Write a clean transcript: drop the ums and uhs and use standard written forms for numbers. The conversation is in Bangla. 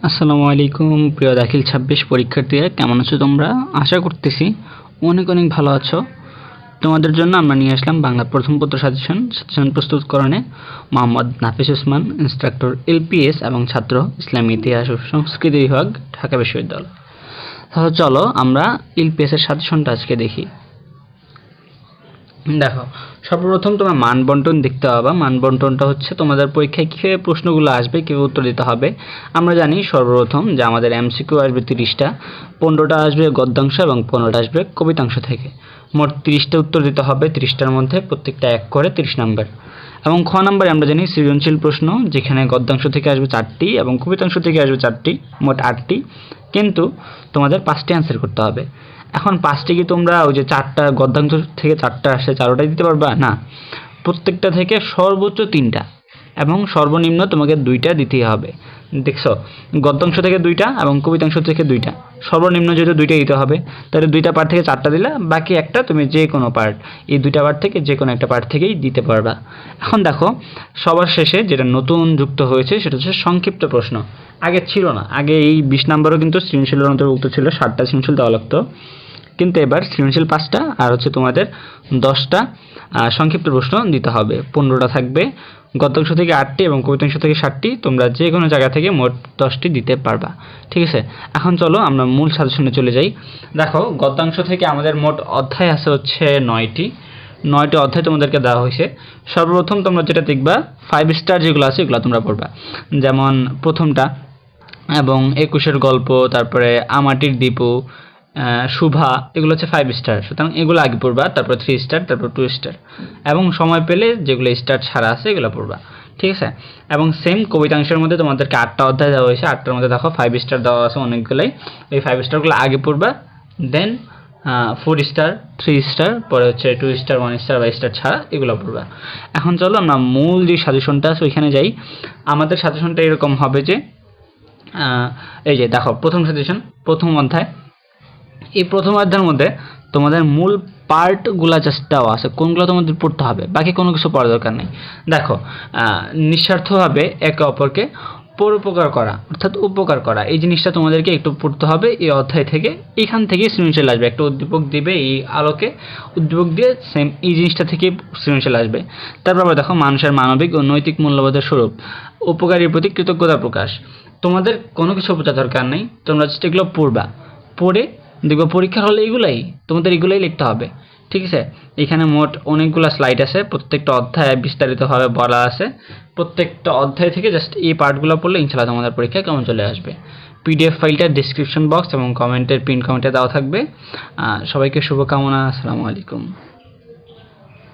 আসসালামু আলাইকুম প্রিয় দাখিল ২৬ পরীক্ষার্থীরা, কেমন আছো তোমরা? আশা করতেছি অনেক অনেক ভালো আছো। তোমাদের জন্য আমরা নিয়ে আসলাম বাংলা প্রথম পত্র সাজেশন প্রস্তুতকরণে মোহাম্মদ নাফিস ওসমান, ইন্সট্রাক্টর এলপিএস এবং ছাত্র ইসলামী ইতিহাস ও সংস্কৃতি বিভাগ, ঢাকা বিশ্ববিদ্যালয়। তাহলে চলো আমরা এলপিএস এর সাজেশনটা আজকে দেখি। দেখো, সর্বপ্রথম তোমরা মান বন্টন দেখতে পাবা। মান বন্টনটা হচ্ছে তোমাদের পরীক্ষায় কীভাবে প্রশ্নগুলো আসবে, কীভাবে উত্তর দিতে হবে। আমরা জানি সর্বপ্রথম যে আমাদের এমসিকিউ আসবে 30টা, 15টা আসবে গদ্যাংশ এবং 15টা আসবে কবিতাংশ থেকে। মোট 30টা উত্তর দিতে হবে। 30টার মধ্যে প্রত্যেকটা 1 করে 30 নাম্বার। এবং খ নাম্বারে আমরা জানি সৃজনশীল প্রশ্ন, যেখানে গদ্যাংশ থেকে আসবে 4টি এবং কবিতাংশ থেকে আসবে 4টি, মোট 8টি। কিন্তু তোমাদের 5টি অ্যান্সার করতে হবে। এখন 5টি কি তোমরা ওই যে 4টা গদ্যাংশ থেকে 4টা আসে 4টাই দিতে পারবা না, প্রত্যেকটা থেকে সর্বোচ্চ 3টা এবং সর্বনিম্ন তোমাকে 2টা দিতেই হবে। দেখছো, গদ্যাংশ থেকে 2টা এবং কবিতাংশ থেকে 2টা, সর্বনিম্ন যেহেতু 2টা দিতে হবে, তাহলে 2টা পার্ট থেকে 4টা দিলা, বাকি একটা তুমি যে কোনো পার্ট, এই 2টা পার্ট থেকে যে কোনো একটা পার্ট থেকেই দিতে পারবা। এখন দেখো, সবার শেষে যেটা নতুন যুক্ত হয়েছে সেটা হচ্ছে সংক্ষিপ্ত প্রশ্ন। আগে ছিল না, আগে এই 20 নাম্বারও কিন্তু সৃজনশীলের অন্তর্ভুক্ত ছিল, 7টা সৃজনশীল দেওয়া লাগতো। কিন্তু এবার সৃজনশীল 5টা আর হচ্ছে তোমাদের 10টা সংক্ষিপ্ত প্রশ্ন দিতে হবে। 15টা থাকবে, গদ্যাংশ থেকে 8টি এবং কবিতাংশ থেকে 7টি। তোমরা যে কোনো জায়গা থেকে মোট 10টি দিতে পারবা। ঠিক আছে, এখন চলো আমরা মূল সাজেশনে চলে যাই। দেখো, গদ্যাংশ থেকে আমাদের মোট অধ্যায় আছে হচ্ছে 9টি অধ্যায় তোমাদেরকে দেওয়া হয়েছে। সর্বপ্রথম তোমরা যেটা দেখবা, 5 স্টার যেগুলো আছে এগুলো তোমরা পড়বা। যেমন প্রথমটা এবং 21-এর গল্প, তারপরে আমাটির দীপু, শুভা, এগুলো হচ্ছে 5 স্টার। সুতরাং এগুলো আগে পড়বা, তারপর 3 স্টার, তারপর 2 স্টার, এবং সময় পেলে যেগুলো স্টার ছাড়া আছে এগুলো পড়বা। ঠিক আছে, এবং সেম কবিতাংশের মধ্যে তোমাদেরকে 8টা অধ্যায় দেওয়া হয়েছে। 8টার মধ্যে দেখো 5 স্টার দেওয়া আছে অনেকগুলোই। এই 5 স্টারগুলো আগে পড়বা, দেন 4 স্টার, 3 স্টার, পরে হচ্ছে 2 স্টার, 1 স্টার বা স্টার ছাড়া এগুলো পড়বা। এখন চলো আমরা মূল যে সাজেশনটা আছে ওইখানে যাই। আমাদের সাজেশনটা এরকম হবে যে, এই যে দেখো, প্রথম সাজেশন, প্রথম অধ্যায়। এই প্রথম অধ্যায়ের মধ্যে তোমাদের মূল পার্টগুলো জাস্ট দেওয়া আছে, কোনগুলো তোমাদের পড়তে হবে, বাকি কোনো কিছু পড়ার দরকার নেই। দেখো, নিঃস্বার্থভাবে একে অপরকে পরোপকার করা, অর্থাৎ উপকার করা, এই জিনিসটা তোমাদেরকে একটু পড়তে হবে এই অধ্যায় থেকে। এখান থেকে সৃজনশীল আসবে, একটা উদ্দীপক দিবে, এই আলোকে উদ্দীপক দিয়ে সেম এই জিনিসটা থেকে সৃজনশীল আসবে। তারপর আবার দেখো, মানুষের মানবিক ও নৈতিক মূল্যবোধের স্বরূপ, উপকারীর প্রতি কৃতজ্ঞতা প্রকাশ। তোমাদের কোনো কিছু বোঝার দরকার নেই, তোমরা জাস্ট এগুলো পড়বা, পড়ে দেখবো পরীক্ষার হলে তোমাদের এগুলোই লিখতে হবে। ঠিক আছে, এখানে মোট অনেকগুলো স্লাইড আছে, প্রত্যেকটা অধ্যায়ে বিস্তারিতভাবে বলা আছে। প্রত্যেকটা অধ্যায় থেকে জাস্ট এই পার্টগুলো পড়লে ইনশাআল্লাহ তোমাদের পরীক্ষায় কেমন চলে আসবে। পিডিএফ ফাইলটা ডেসক্রিপশন বক্স এবং পিন কমেন্টে দেওয়া থাকবে। সবাইকে শুভকামনা। আসসালামু আলাইকুম।